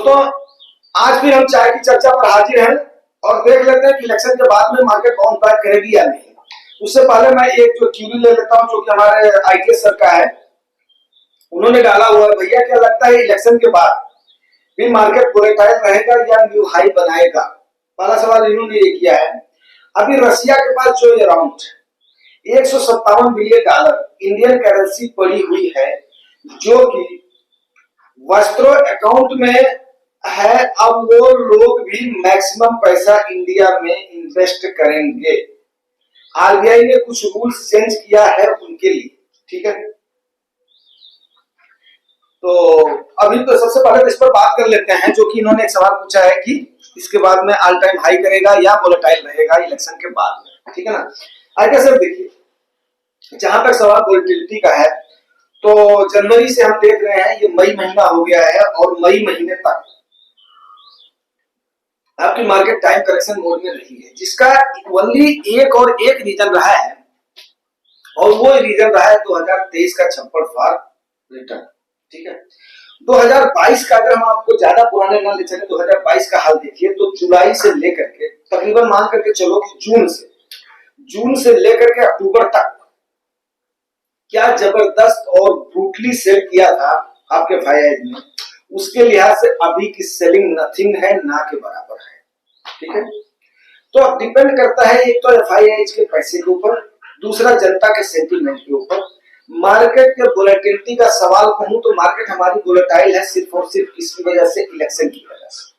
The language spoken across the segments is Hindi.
तो आज फिर हम चाय की चर्चा पर हाजिर हैं और देख लेते हैं कि इलेक्शन के बाद में मार्केट बाउंस बैक करेगी या नहीं। उससे पहले मैं एक जो क्यूरी ले लेता हूं जो कि हमारे आईटीएस सर का है, उन्होंने डाला हुआ है, भैया क्या लगता है इलेक्शन के बाद भी मार्केट वोलेटाइल रहेगा या न्यू हाई बनाएगा। पहला सवाल इन्होंने ये किया है। अभी रसिया के पास जो अराउंड $157 बिलियन इंडियन करेंसी पड़ी हुई है जो कि वस्त्रों अकाउंट में है। अब वो लोग भी मैक्सिमम पैसा इंडिया में इन्वेस्ट करेंगे। आरबीआई ने कुछ रूल्स चेंज किया है उनके लिए, ठीक है। तो अभी तो सबसे पहले इस पर बात कर लेते हैं, जो कि इन्होंने एक सवाल पूछा है कि इसके बाद में ऑल टाइम हाई करेगा या वोलेटाइल रहेगा इलेक्शन के बाद में, ठीक है ना। आगे सर देखिए, जहां तक सवाल वोलेटिलिटी का है तो जनवरी से हम देख रहे हैं, ये मई महीना हो गया है और मई महीने तक आपकी मार्केट टाइम करेक्शन मोड में रही है, जिसका ओनली एक और एक रीजन रहा है और वो रीजन रहा है 2023 का छप्पड़ फॉर रिटर्न, ठीक है। 2022 का अगर हम आपको ज्यादा पुराने ना ले चले, 2022 का हाल देखिए तो जुलाई से लेकर के तकरीबन मान करके चलो कि जून से लेकर के अक्टूबर तक क्या जबरदस्त और ब्रूटली सेल किया था आपके फाइज में, उसके लिहाज से अभी की सेलिंग नथिंग है, ना के बराबर है, ठीक है। तो अब डिपेंड करता है एक तो एफआईआईज के पैसे के ऊपर, दूसरा जनता के सेंटीमेंट के ऊपर। मार्केट के वोलेटिलिटी का सवाल कहूं तो मार्केट हमारी वोलेटाइल है सिर्फ और सिर्फ किसकी वजह से, इलेक्शन की वजह से।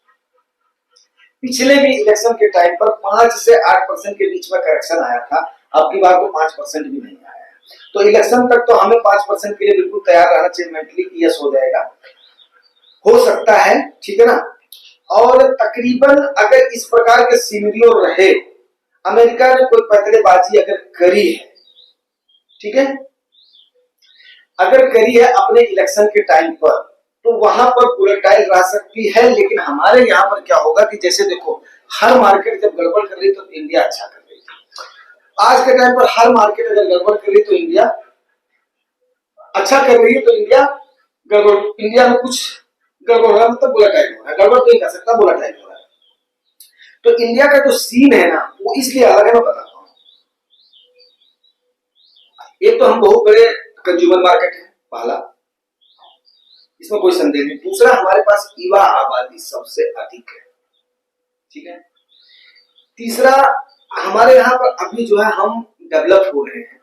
पिछले भी इलेक्शन के टाइम पर 5 से 8% के बीच में करेक्शन आया था, अब की बार तो 5% भी नहीं आया। तो इलेक्शन तक तो हमें 5% के लिए बिल्कुल तैयार रहना चाहिए मेंटली, यस हो जाएगा, हो सकता है, ठीक है ना। और तकरीबन अगर इस प्रकार के सिनेरियो रहे, अमेरिका ने कोई पतलेबाजी अगर करी है, ठीक है, अगर करी है अपने इलेक्शन के टाइम पर, तो वहां पर वोलेटाइल रह सकती है। लेकिन हमारे यहाँ पर क्या होगा कि जैसे देखो, हर मार्केट जब गड़बड़ कर रही तो इंडिया अच्छा कर रही है। आज के टाइम पर हर मार्केट अगर गड़बड़ कर रही तो इंडिया अच्छा कर रही है, तो इंडिया गड़बड़, इंडिया में कुछ गड़बड़ हो रहा है मतलब वोलेटाइल हो रहा है। गड़बड़ तो नहीं कर सकता, वोलेटाइल हो रहा है। तो इंडिया का जो सीन है ना, वो इसलिए अलग है, मैं बताता हूँ। एक तो हम बहुत बड़े कंज्यूमर मार्केट है, पहला, इसमें कोई संदेह नहीं। दूसरा, हमारे पास युवा आबादी सबसे अधिक है, ठीक है। तीसरा, हमारे यहाँ पर अभी जो है हम डेवलप हो रहे हैं,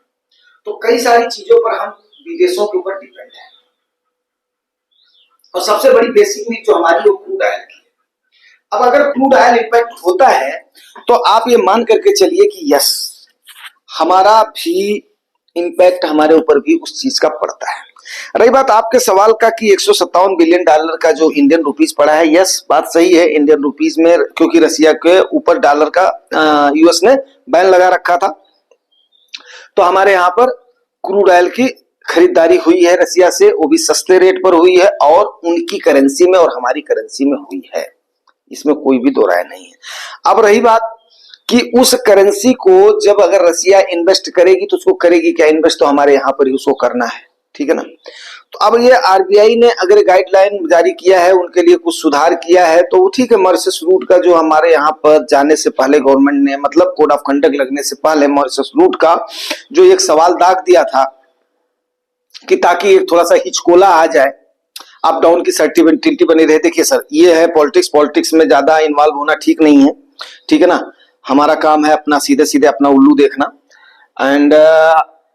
तो कई सारी चीजों पर हम विदेशों के ऊपर डिपेंड है। और सबसे बड़ी बेसिक नीड जो हमारी वो क्रूड ऑयल की है। अब अगर क्रूड ऑयल इंपैक्ट होता है तो आप ये मान करके चलिए कि यस, हमारा भी इंपैक्ट हमारे ऊपर भी उस चीज का पड़ता है। रही बात आपके सवाल का कि $157 बिलियन का जो इंडियन रुपीज पड़ा है, यस बात सही है इंडियन रुपीज में, क्योंकि रसिया के ऊपर डॉलर का यूएस ने बैन लगा रखा था। तो हमारे यहाँ पर क्रूड ऑयल की खरीदारी हुई है रसिया से, वो भी सस्ते रेट पर हुई है और उनकी करेंसी में और हमारी करेंसी में हुई है, इसमें कोई भी दो राय नहीं है। अब रही बात कि उस करेंसी को जब अगर रसिया इन्वेस्ट करेगी तो उसको करेगी क्या, इन्वेस्ट तो हमारे यहाँ पर ही उसको करना है, ठीक है ना। तो अब ये आरबीआई ने अगर गाइडलाइन जारी किया है, उनके लिए कुछ सुधार किया है तो ठीक है। मॉरिशस रूट का जो हमारे यहाँ पर जाने से पहले गवर्नमेंट ने, मतलब कोड ऑफ कंडक्ट लगने से पहले मॉरिशस रूट का जो एक सवाल दाग दिया था कि ताकि एक थोड़ा सा हिचकोला आ जाए, अप डाउन की सर्टिफिकेट बनी रहे। देखिए सर, ये है पॉलिटिक्स में ज्यादा इन्वॉल्व होना ठीक नहीं है, ठीक है ना। हमारा काम है अपना सीधे सीधे अपना उल्लू देखना। एंड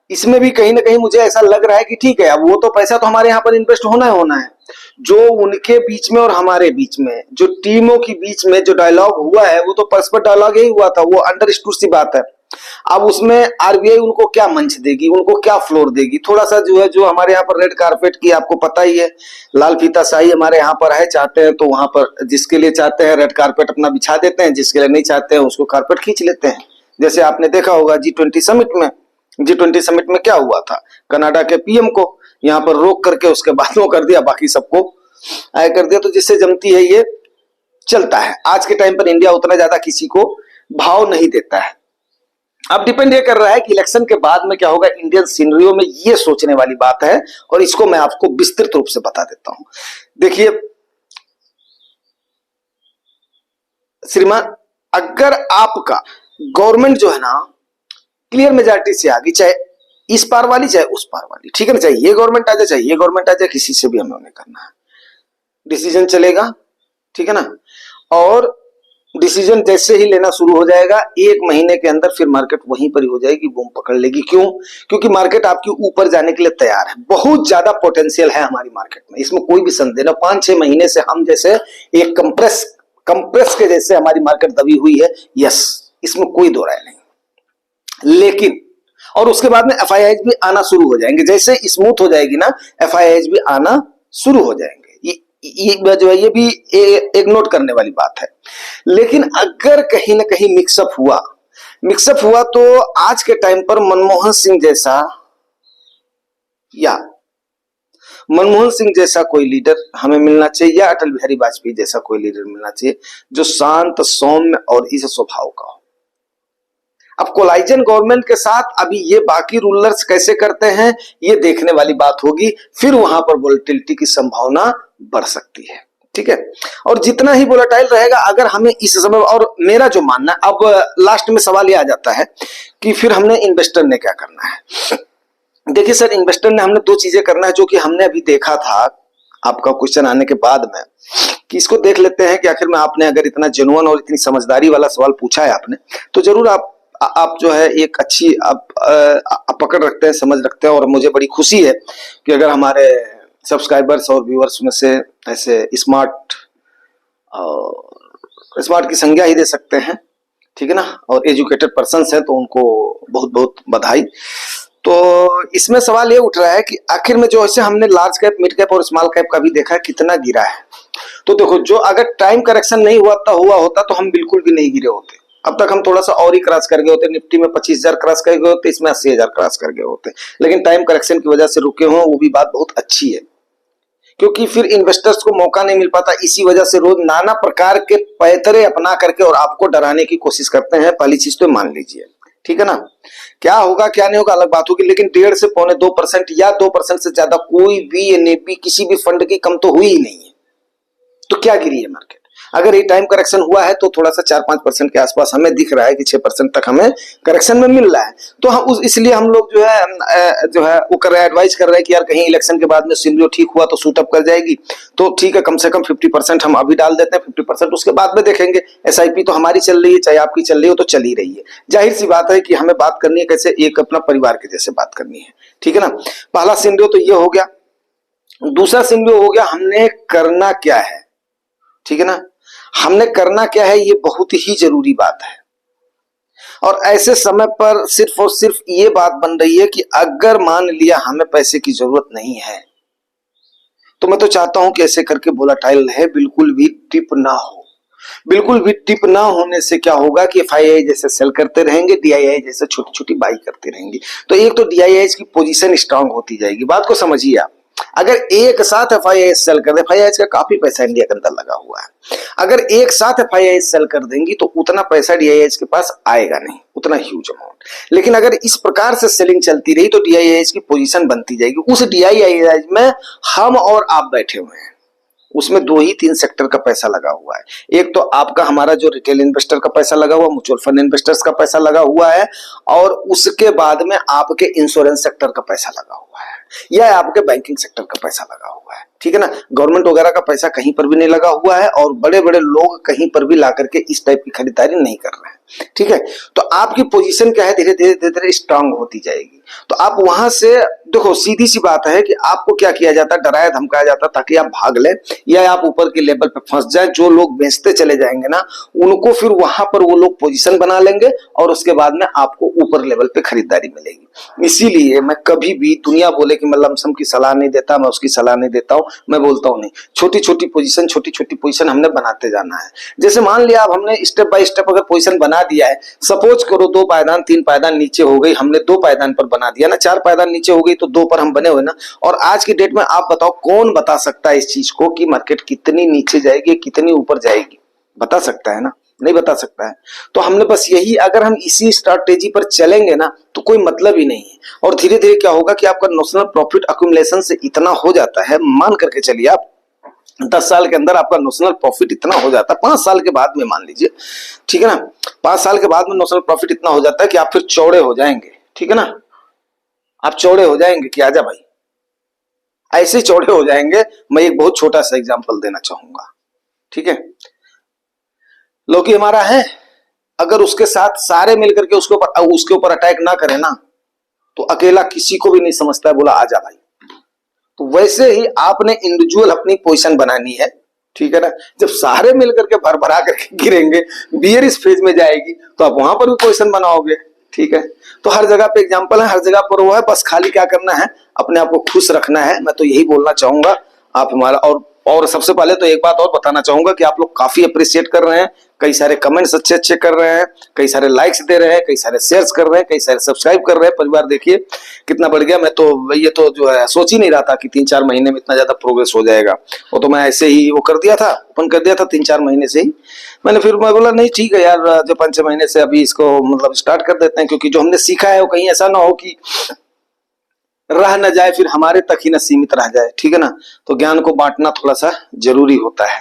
इसमें भी कहीं ना कहीं मुझे ऐसा लग रहा है कि ठीक है, अब वो तो पैसा तो हमारे यहाँ पर इन्वेस्ट होना है। जो उनके बीच में और हमारे बीच में, जो टीमों के बीच में जो डायलॉग हुआ है, वो तो परस्पर डायलॉग ही हुआ था, वो अंडरस्टूड सी बात है। अब उसमें आरबीआई उनको क्या मंच देगी, उनको क्या फ्लोर देगी, थोड़ा सा जो है, जो हमारे यहाँ पर रेड कारपेट की आपको पता ही है, लाल फीता शाही हमारे यहाँ पर है। चाहते हैं तो वहां पर जिसके लिए चाहते हैं रेड कारपेट अपना बिछा देते हैं, जिसके लिए नहीं चाहते हैं उसको कारपेट खींच लेते हैं। जैसे आपने देखा होगा G20 समिट में क्या हुआ था, कनाडा के पीएम को यहाँ पर रोक करके उसके बाद वो कर दिया, बाकी सबको आय कर दिया। तो जिससे जमती है ये चलता है। आज के टाइम पर इंडिया उतना ज्यादा किसी को भाव नहीं देता है। अब डिपेंड ये कर रहा है कि इलेक्शन के बाद में क्या होगा इंडियन सिनेरियो में, ये सोचने वाली बात है और इसको मैं आपको विस्तृत रूप से बता देता हूं। देखिए, श्रीमान, अगर आपका गवर्नमेंट जो है ना क्लियर मेजॉरिटी से आ गई, चाहे इस पार वाली चाहे उस पार वाली, ठीक है ना, चाहे ये गवर्नमेंट आ जाए चाहे ये गवर्नमेंट आ जाए, किसी से भी हमें करना है, डिसीजन चलेगा, ठीक है ना। और डिसीजन जैसे ही लेना शुरू हो जाएगा 1 महीने के अंदर फिर मार्केट वहीं पर ही हो जाएगी, बूम पकड़ लेगी। क्यों? क्योंकि मार्केट आपके ऊपर जाने के लिए तैयार है, बहुत ज्यादा पोटेंशियल है हमारी मार्केट में, इसमें कोई भी संदेह ना। 5-6 महीने से हम जैसे एक कंप्रेस के जैसे हमारी मार्केट दबी हुई है, यस, इसमें कोई दो राय नहीं। लेकिन और उसके बाद में एफआईआईज भी आना शुरू हो जाएंगे, जैसे स्मूथ हो जाएगी ना एफआईआईज भी आना शुरू हो जाएंगे। ये जो है ये भी एक नोट करने वाली बात है। लेकिन अगर कहीं ना कहीं मिक्सअप हुआ तो आज के टाइम पर मनमोहन सिंह जैसा कोई लीडर हमें मिलना चाहिए, या अटल बिहारी वाजपेयी जैसा कोई लीडर मिलना चाहिए जो शांत, सौम्य और इस स्वभाव का हो। अब कोलाइजन गवर्नमेंट के साथ अभी ये बाकी रूलर्स कैसे करते हैं ये देखने वाली बात होगी, फिर वहां पर वोलेटिलिटी की संभावना बढ़ सकती है, ठीक है। और जितना ही वोलेटाइल रहेगा, अगर हमें इस समय, और मेरा जो मानना है, अब लास्ट में सवाल ये आ जाता है कि फिर हमने इन्वेस्टर ने क्या करना है। देखिए सर, इन्वेस्टर ने हमने 2 चीजें करना है जो कि हमने अभी देखा था आपका क्वेश्चन आने के बाद में, कि इसको देख लेते हैं कि आखिर में आपने अगर इतना जेन्युइन और इतनी समझदारी वाला सवाल पूछा है आपने, तो जरूर आप जो है एक अच्छी आप पकड़ रखते हैं, समझ रखते हैं। और मुझे बड़ी खुशी है कि अगर हमारे सब्सक्राइबर्स और व्यूअर्स में से ऐसे स्मार्ट की संज्ञा ही दे सकते हैं, ठीक है ना, और एजुकेटेड पर्सन्स हैं, तो उनको बहुत बहुत बधाई। तो इसमें सवाल ये उठ रहा है कि आखिर में जो ऐसे हमने लार्ज कैप, मिड कैप और स्मॉल कैप का भी देखा है कितना गिरा है। तो देखो, जो अगर टाइम करेक्शन नहीं हुआ होता तो हम बिल्कुल भी नहीं गिरे होते, अब तक हम थोड़ा सा और ही क्रॉस कर गए होते, निफ्टी में 25,000 क्रॉस कर गए होते, इसमें 80,000 क्रॉस कर गए होते। लेकिन टाइम करेक्शन की वजह से रुके हुए, वो भी बात बहुत अच्छी है, क्योंकि फिर इन्वेस्टर्स को मौका नहीं मिल पाता। इसी वजह से रोज नाना प्रकार के पैतरे अपना करके और आपको डराने की कोशिश करते हैं। पहली चीज तो मान लीजिए, ठीक है ना, क्या होगा क्या नहीं होगा अलग बात होगी, लेकिन 1.5 से 2.25% या 2% से ज्यादा कोई भी एनएपी किसी भी फंड की कम तो हुई ही नहीं है। तो क्या गिरी है मार्केट? अगर ये टाइम करेक्शन हुआ है तो थोड़ा सा 4-5% के आसपास हमें दिख रहा है कि 6% तक हमें करेक्शन में मिल रहा है। तो हम इसलिए हम लोग जो है वो कर रहे हैं, एडवाइस कर रहे हैं कि यार कहीं इलेक्शन के बाद में सिनेरियो ठीक हुआ तो शूट अप कर जाएगी, तो ठीक है, कम से कम 50% हम अभी डाल देते हैं, 50% उसके बाद में देखेंगे। एसआईपी तो हमारी चल रही है, चाहे आपकी चल रही हो, तो चल ही रही है। जाहिर सी बात है कि हमें बात करनी है कैसे, एक अपना परिवार के जैसे बात करनी है, ठीक है ना। पहला सिनेरियो तो ये हो गया। दूसरा सिनेरियो हो गया हमने करना क्या है, ठीक है ना। हमने करना क्या है, ये बहुत ही जरूरी बात है। और ऐसे समय पर सिर्फ और सिर्फ ये बात बन रही है कि अगर मान लिया हमें पैसे की जरूरत नहीं है, तो मैं तो चाहता हूं कि ऐसे करके वोलेटाइल रहे, बिल्कुल भी टिप ना हो। बिल्कुल भी टिप ना होने से क्या होगा कि एफआईआई जैसे सेल करते रहेंगे, डीआईआई जैसे छोटी छोटी बाई करते रहेंगे। तो एक तो डीआईआई की पोजीशन स्ट्रांग होती जाएगी। बात को समझिए आप, अगर एक साथ एफआईआई सेल कर दे, एफआईआई का काफी पैसा इंडिया के अंदर लगा हुआ है, अगर एक साथ एफआईआई सेल कर देंगी तो उतना पैसा डीआईआई के पास आएगा नहीं, उतना ह्यूज अमाउंट। लेकिन अगर इस प्रकार से सेलिंग चलती रही तो डीआईआई की पोजीशन बनती जाएगी। उस डीआईआई में हम और आप बैठे हुए हैं, उसमें 2 ही 3 सेक्टर का पैसा लगा हुआ है। एक तो आपका हमारा जो रिटेल इन्वेस्टर का पैसा लगा हुआ, म्यूचुअल फंड इन्वेस्टर्स का पैसा लगा हुआ है, और उसके बाद में आपके इंश्योरेंस सेक्टर का पैसा लगा हुआ है, या आपके बैंकिंग सेक्टर का पैसा लगा हुआ है, ठीक है ना। गवर्नमेंट वगैरह का पैसा कहीं पर भी नहीं लगा हुआ है, और बड़े बड़े लोग कहीं पर भी ला करके इस टाइप की खरीदारी नहीं कर रहे हैं, ठीक है। तो आपकी पोजीशन क्या है, धीरे धीरे स्ट्रांग होती जाएगी। तो आप वहां से देखो, सीधी सी बात है कि आपको क्या किया जाता है, डराया धमकाया जाता है ताकि आप भाग ले, या आप ऊपर के लेवल पे फंस जाए। जो लोग बेचते चले जाएंगे ना, उनको फिर वहां पर वो लोग पोजीशन बना लेंगे, और उसके बाद में आपको ऊपर लेवल पे खरीदारी मिलेगी। इसीलिए मैं कभी भी, दुनिया बोले कि मैं लमसम की सलाह नहीं देता, मैं उसकी सलाह नहीं देता हूं, मैं बोलता हूं नहीं, छोटी छोटी पोजीशन हमने बनाते जाना है। जैसे मान लिया अब हमने स्टेप बाय स्टेप अगर पोजीशन बना दिया है, सपोज करो 2 पायदान 3 पायदान नीचे हो गई, हमने 2 पायदान पर बना दिया ना, 4 पायदान नीचे हो गई तो 2 पर हम बने हुए ना। और आज की डेट में आप बताओ, कौन बता सकता है इस चीज को कि मार्केट कितनी नीचे जाएगी, कितनी ऊपर जाएगी? बता सकता है ना? नहीं बता सकता है। तो हमने बस यही, अगर हम इसी स्ट्रैटेजी पर चलेंगे ना तो कोई मतलब ही नहीं है। और धीरे धीरे क्या होगा कि आपका नोशनल प्रॉफिट अक्यूमुलेशन से इतना हो जाता है, मान करके चलिए आप 10 साल के अंदर आपका नोशनल प्रॉफिट इतना हो जाता है, 5 साल के बाद में मान लीजिए, ठीक है ना, 5 साल के बाद में नोशनल प्रॉफिट इतना हो जाता है कि आप फिर चौड़े हो जाएंगे, ठीक है ना, आप चौड़े हो जाएंगे कि आजा भाई, ऐसे चौड़े हो जाएंगे। मैं एक बहुत छोटा सा एग्जांपल देना चाहूंगा, ठीक है। लौकी हमारा है, अगर उसके साथ सारे मिलकर के उसके ऊपर अटैक ना करें ना, तो अकेला किसी को भी नहीं समझता है, बोला आजा भाई। तो वैसे ही आपने इंडिविजुअल अपनी पोजीशन बनानी है, ठीक है ना। जब सारे मिलकर के भर भरा करके गिरेंगे, बियर इस फेज में जाएगी, तो आप वहां पर भी पोजीशन बनाओगे, ठीक है। तो हर जगह पे एग्जांपल है, हर जगह पर वो है, बस खाली क्या करना है, अपने आप को खुश रखना है। मैं तो यही बोलना चाहूंगा आप हमारा। और सबसे पहले तो एक बात और बताना चाहूंगा कि आप लोग काफी अप्रिशिएट कर रहे हैं, कई सारे कमेंट्स अच्छे अच्छे कर रहे हैं, कई सारे लाइक्स दे रहे हैं, कई सारे शेयर्स कर रहे हैं, कई सारे सब्सक्राइब कर रहे हैं। परिवार देखिए कितना बढ़ गया। मैं तो ये तो जो है सोच ही नहीं रहा था कि 3-4 महीने में इतना ज्यादा प्रोग्रेस हो जाएगा। वो तो मैं ऐसे ही वो कर दिया था, ओपन कर दिया था 3-4 महीने से ही। फिर मैं बोला नहीं ठीक है यार, जो 5-6 महीने से अभी इसको मतलब स्टार्ट कर देते हैं, क्योंकि जो हमने सीखा है वो कहीं ऐसा ना हो कि रह न जाए, फिर हमारे तक ही न सीमित रह जाए, ठीक है ना। तो ज्ञान को बांटना थोड़ा सा जरूरी होता है।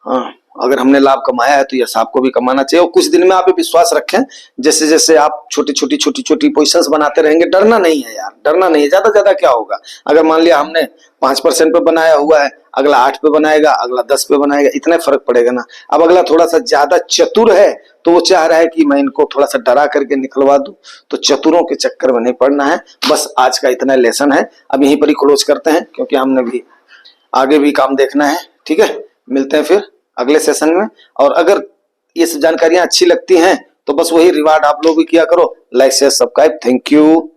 हाँ, अगर हमने लाभ कमाया है तो यस आपको भी कमाना चाहिए। और कुछ दिन में आप विश्वास रखें, जैसे जैसे आप छोटी छोटी पोजीशंस बनाते रहेंगे, डरना नहीं है यार, डरना नहीं है। ज्यादा क्या होगा, अगर मान लिया हमने 5% पे बनाया हुआ है, अगला 8 पे बनाएगा, अगला 10 पे बनाएगा, इतना फर्क पड़ेगा ना। अब अगला थोड़ा सा ज्यादा चतुर है, तो वो चाह रहा है कि मैं इनको थोड़ा सा डरा करके निकलवा दूं। तो चतुरों के चक्कर में नहीं पड़ना है। बस आज का इतना लेसन है, अब यहीं पर ही क्लोज करते हैं, क्योंकि हमने भी आगे भी काम देखना है, ठीक है। मिलते हैं फिर अगले सेशन में। और अगर ये सब जानकारियां अच्छी लगती हैं तो बस वही रिवार्ड आप लोग भी किया करो, like share subscribe. Thank you.